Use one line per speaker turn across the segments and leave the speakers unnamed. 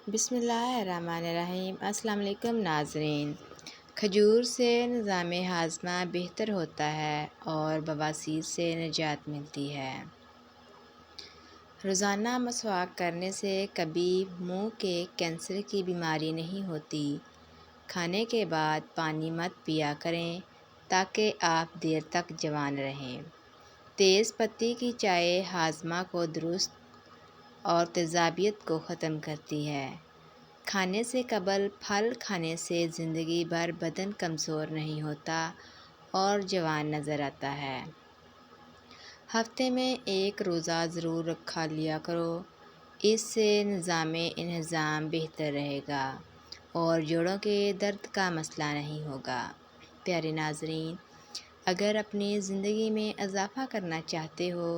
بسم اللہ الرحمن الرحیم۔ السلام علیکم ناظرین۔ کھجور سے نظام ہاضمہ بہتر ہوتا ہے اور بواسیر سے نجات ملتی ہے۔ روزانہ مسواک کرنے سے کبھی منہ کے کینسر کی بیماری نہیں ہوتی۔ کھانے کے بعد پانی مت پیا کریں تاکہ آپ دیر تک جوان رہیں۔ تیز پتی کی چائے ہاضمہ کو درست اور تیزابیت کو ختم کرتی ہے۔ کھانے سے قبل پھل کھانے سے زندگی بھر بدن کمزور نہیں ہوتا اور جوان نظر آتا ہے۔ ہفتے میں ایک روزہ ضرور کھا لیا کرو، اس سے نظام انہضام بہتر رہے گا اور جوڑوں کے درد کا مسئلہ نہیں ہوگا۔ پیارے ناظرین، اگر اپنی زندگی میں اضافہ کرنا چاہتے ہو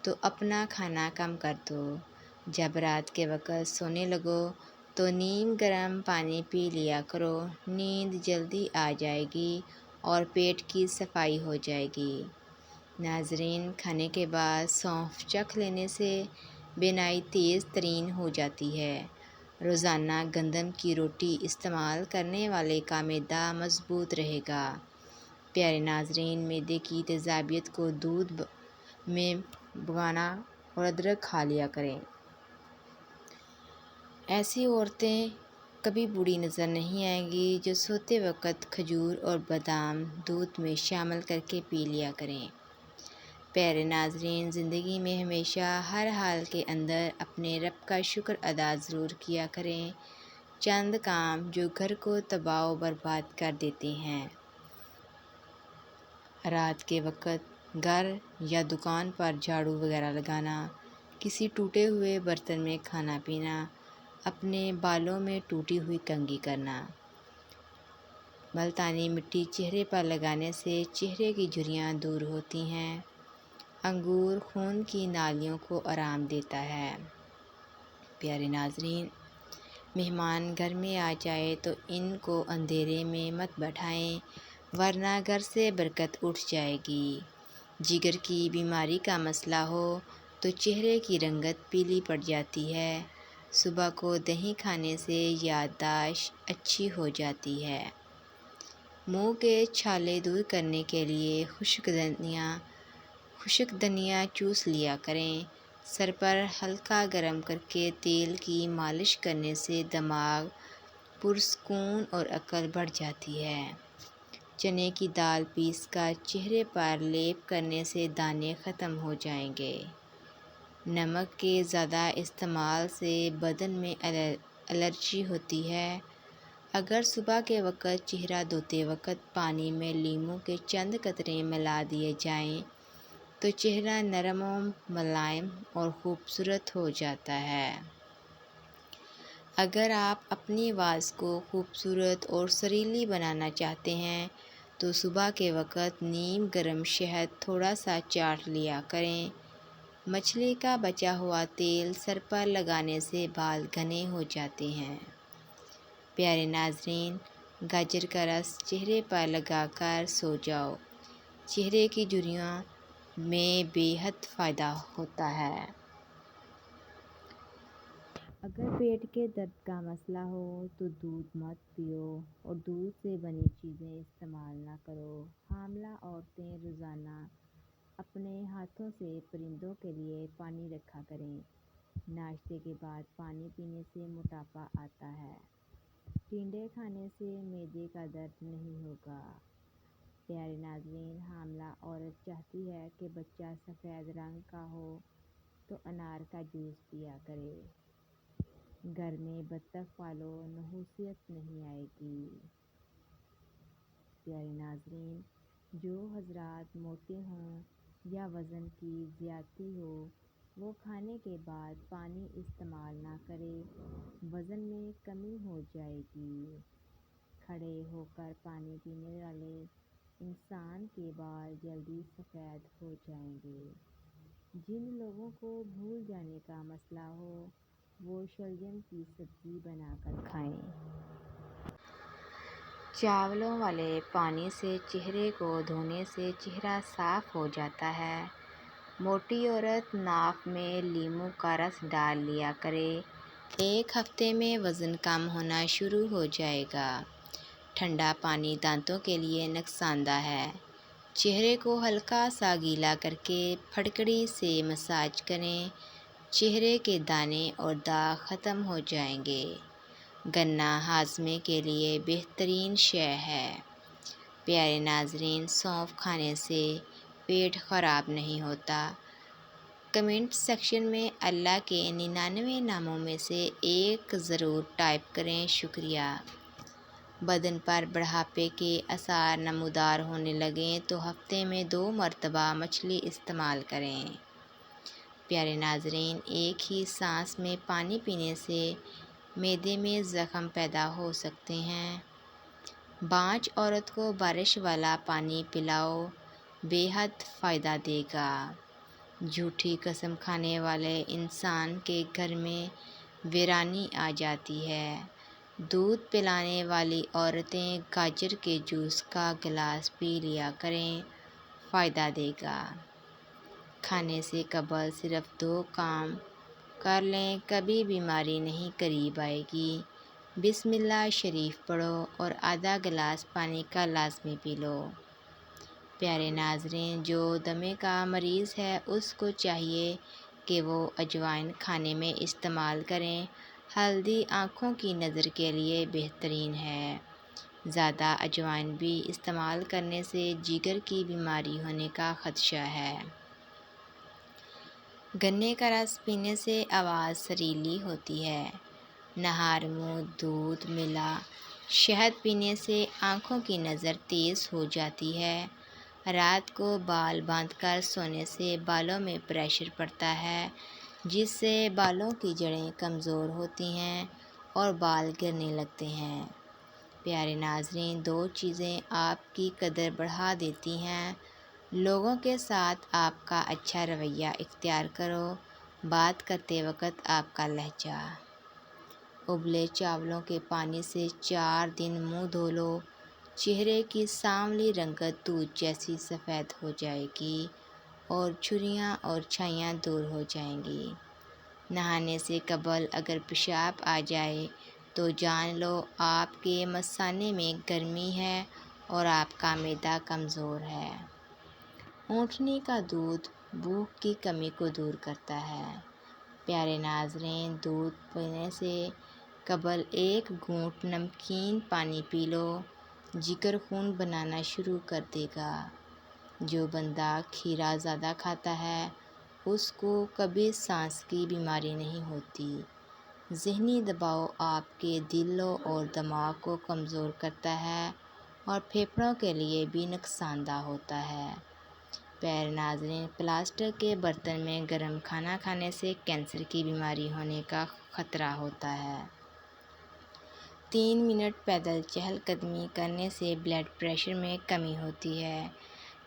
تو اپنا کھانا کم کر دو۔ جب رات کے وقت سونے لگو تو نیم گرم پانی پی لیا کرو، نیند جلدی آ جائے گی اور پیٹ کی صفائی ہو جائے گی۔ ناظرین، کھانے کے بعد سونف چکھ لینے سے بینائی تیز ترین ہو جاتی ہے۔ روزانہ گندم کی روٹی استعمال کرنے والے کا معدہ مضبوط رہے گا۔ پیارے ناظرین، معدے کی تیزابیت کو دودھ میں بھگونا اور ادرک کھا لیا کریں۔ ایسی عورتیں کبھی بوڑھی نظر نہیں آئیں گی جو سوتے وقت کھجور اور بادام دودھ میں شامل کر کے پی لیا کریں۔ پیارے ناظرین، زندگی میں ہمیشہ ہر حال کے اندر اپنے رب کا شکر ادا ضرور کیا کریں۔ چند کام جو گھر کو تباہ و برباد کر دیتے ہیں۔ رات کے وقت گھر یا دکان پر جھاڑو وغیرہ لگانا، کسی ٹوٹے ہوئے برتن میں کھانا پینا، اپنے بالوں میں ٹوٹی ہوئی کنگھی کرنا۔ ملتانی مٹی چہرے پر لگانے سے چہرے کی جھریاں دور ہوتی ہیں۔ انگور خون کی نالیوں کو آرام دیتا ہے۔ پیارے ناظرین، مہمان گھر میں آ جائے تو ان کو اندھیرے میں مت بٹھائیں ورنہ گھر سے برکت اٹھ جائے گی۔ جگر کی بیماری کا مسئلہ ہو تو چہرے کی رنگت پیلی پڑ جاتی ہے۔ صبح کو دہی کھانے سے یادداشت اچھی ہو جاتی ہے۔ منہ کے چھالے دور کرنے کے لیے خشک دھنیا چوس لیا کریں۔ سر پر ہلکا گرم کر کے تیل کی مالش کرنے سے دماغ پرسکون اور عقل بڑھ جاتی ہے۔ چنے کی دال پیس کر چہرے پر لیپ کرنے سے دانے ختم ہو جائیں گے۔ نمک کے زیادہ استعمال سے بدن میں الرجی ہوتی ہے۔ اگر صبح کے وقت چہرہ دھوتے وقت پانی میں لیموں کے چند قطرے ملا دیے جائیں تو چہرہ نرم و ملائم اور خوبصورت ہو جاتا ہے۔ اگر آپ اپنی آواز کو خوبصورت اور سریلی بنانا چاہتے ہیں تو صبح کے وقت نیم گرم شہد تھوڑا سا چاٹ لیا کریں۔ مچھلی کا بچا ہوا تیل سر پر لگانے سے بال گھنے ہو جاتے ہیں۔ پیارے ناظرین، گاجر کا رس چہرے پر لگا کر سو جاؤ، چہرے کی جھریوں میں بے حد فائدہ ہوتا ہے۔ اگر پیٹ کے درد کا مسئلہ ہو تو دودھ مت پیو اور دودھ سے بنی چیزیں استعمال نہ کرو۔ حاملہ عورتیں روزانہ اپنے ہاتھوں سے پرندوں کے لیے پانی رکھا کریں۔ ناشتے کے بعد پانی پینے سے موٹاپا آتا ہے۔ ٹنڈے کھانے سے معدے کا درد نہیں ہوگا۔ پیارے ناظرین، حاملہ عورت چاہتی ہے کہ بچہ سفید رنگ کا ہو تو انار کا جوس پیا کرے۔ گھر میں بطخ پالو، نحوست نہیں آئے گی۔ پیارے ناظرین، جو حضرات موٹے ہوں یا وزن کی زیادتی ہو وہ کھانے کے بعد پانی استعمال نہ کریں، وزن میں کمی ہو جائے گی۔ کھڑے ہو کر پانی پینے والے انسان کے بال جلدی سفید ہو جائیں گے۔ جن لوگوں کو بھول جانے کا مسئلہ ہو وہ شلجم کی سبزی بنا کر کھائیں۔ چاولوں والے پانی سے چہرے کو دھونے سے چہرہ صاف ہو جاتا ہے۔ موٹی عورت ناک میں لیموں کا رس ڈال لیا کرے۔ ایک ہفتے میں وزن کم ہونا شروع ہو جائے گا۔ ٹھنڈا پانی دانتوں کے لیے نقصان دہ ہے۔ چہرے کو ہلکا سا گیلا کر کے پھٹکڑی سے مساج کریں، چہرے کے دانے اور داغ ختم ہو جائیں گے۔ گنا ہاضمے کے لیے بہترین شے ہے۔ پیارے ناظرین، سونف کھانے سے پیٹ خراب نہیں ہوتا۔ کمنٹ سیکشن میں اللہ کے 99 ناموں میں سے ایک ضرور ٹائپ کریں۔ شکریہ۔ بدن پر بڑھاپے کے آثار نمودار ہونے لگیں تو ہفتے میں 2 مرتبہ مچھلی استعمال کریں۔ پیارے ناظرین، ایک ہی سانس میں پانی پینے سے معدے میں زخم پیدا ہو سکتے ہیں۔ بانجھ عورت کو بارش والا پانی پلاؤ، بے حد فائدہ دے گا۔ جھوٹی قسم کھانے والے انسان کے گھر میں ویرانی آ جاتی ہے۔ دودھ پلانے والی عورتیں گاجر کے جوس کا گلاس پی لیا کریں، فائدہ دے گا۔ کھانے سے قبل صرف 2 کام کر لیں، کبھی بیماری نہیں قریب آئے گی۔ بسم اللہ شریف پڑھو اور آدھا گلاس پانی کا لازمی پی لو۔ پیارے ناظرین، جو دمے کا مریض ہے اس کو چاہیے کہ وہ اجوائن کھانے میں استعمال کریں۔ ہلدی آنکھوں کی نظر کے لیے بہترین ہے۔ زیادہ اجوائن بھی استعمال کرنے سے جگر کی بیماری ہونے کا خدشہ ہے۔ گنے کا رس پینے سے آواز سریلی ہوتی ہے۔ نہار منہ دودھ ملا شہد پینے سے آنکھوں کی نظر تیز ہو جاتی ہے۔ رات کو بال باندھ کر سونے سے بالوں میں پریشر پڑتا ہے، جس سے بالوں کی جڑیں کمزور ہوتی ہیں اور بال گرنے لگتے ہیں۔ پیارے ناظرین، 2 چیزیں آپ کی قدر بڑھا دیتی ہیں۔ لوگوں کے ساتھ آپ کا اچھا رویہ اختیار کرو۔ بات کرتے وقت آپ کا لہجہ۔ ابلے چاولوں کے پانی سے 4 دن منہ دھو لو، چہرے کی سانولی رنگت دودھ جیسی سفید ہو جائے گی اور جھریاں اور چھائیاں دور ہو جائیں گی۔ نہانے سے قبل اگر پیشاب آ جائے تو جان لو آپ کے مثانے میں گرمی ہے اور آپ کا معدہ کمزور ہے۔ اونٹنی کا دودھ بھوک کی کمی کو دور کرتا ہے۔ پیارے ناظرین، دودھ پینے سے قبل 1 گھونٹ نمکین پانی پی لو، جگر خون بنانا شروع کر دے گا۔ جو بندہ کھیرا زیادہ کھاتا ہے اس کو کبھی سانس کی بیماری نہیں ہوتی۔ ذہنی دباؤ آپ کے دل اور دماغ کو کمزور کرتا ہے اور پھیپھڑوں کے لیے بھی نقصان دہ ہوتا ہے۔ پیارے ناظرین، پلاسٹک کے برتن میں گرم کھانا کھانے سے کینسر کی بیماری ہونے کا خطرہ ہوتا ہے۔ 3 منٹ پیدل چہل قدمی کرنے سے بلڈ پریشر میں کمی ہوتی ہے۔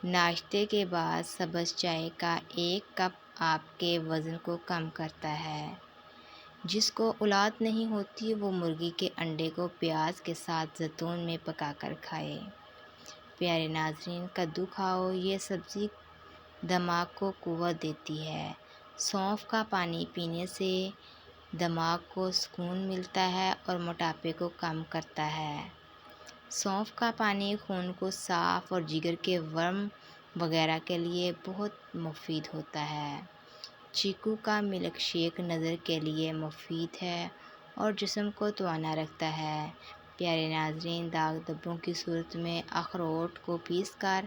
ناشتے کے بعد سبز چائے کا 1 کپ آپ کے وزن کو کم کرتا ہے۔ جس کو اولاد نہیں ہوتی وہ مرغی کے انڈے کو پیاز کے ساتھ زیتون میں پکا کر کھائے۔ پیارے ناظرین، کدو کھاؤ، یہ سبزی دماغ کو قوت دیتی ہے۔ سونف کا پانی پینے سے دماغ کو سکون ملتا ہے اور موٹاپے کو کم کرتا ہے۔ سونف کا پانی خون کو صاف اور جگر کے ورم وغیرہ کے لیے بہت مفید ہوتا ہے۔ چیکو کا ملک شیک نظر کے لیے مفید ہے اور جسم کو توانا رکھتا ہے۔ پیارے ناظرین، داغ دھبوں کی صورت میں اخروٹ کو پیس کر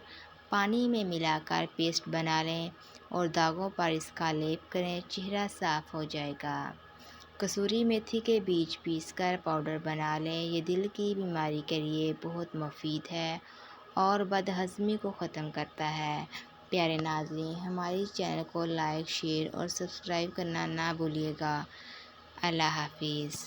پانی میں ملا کر پیسٹ بنا لیں اور داغوں پر اس کا لیپ کریں، چہرہ صاف ہو جائے گا۔ کسوری میتھی کے بیج پیس کر پاؤڈر بنا لیں، یہ دل کی بیماری کے لیے بہت مفید ہے اور بد ہضمی کو ختم کرتا ہے۔ پیارے ناظرین، ہماری چینل کو لائک، شیئر اور سبسکرائب کرنا نہ بھولیے گا۔ اللہ حافظ۔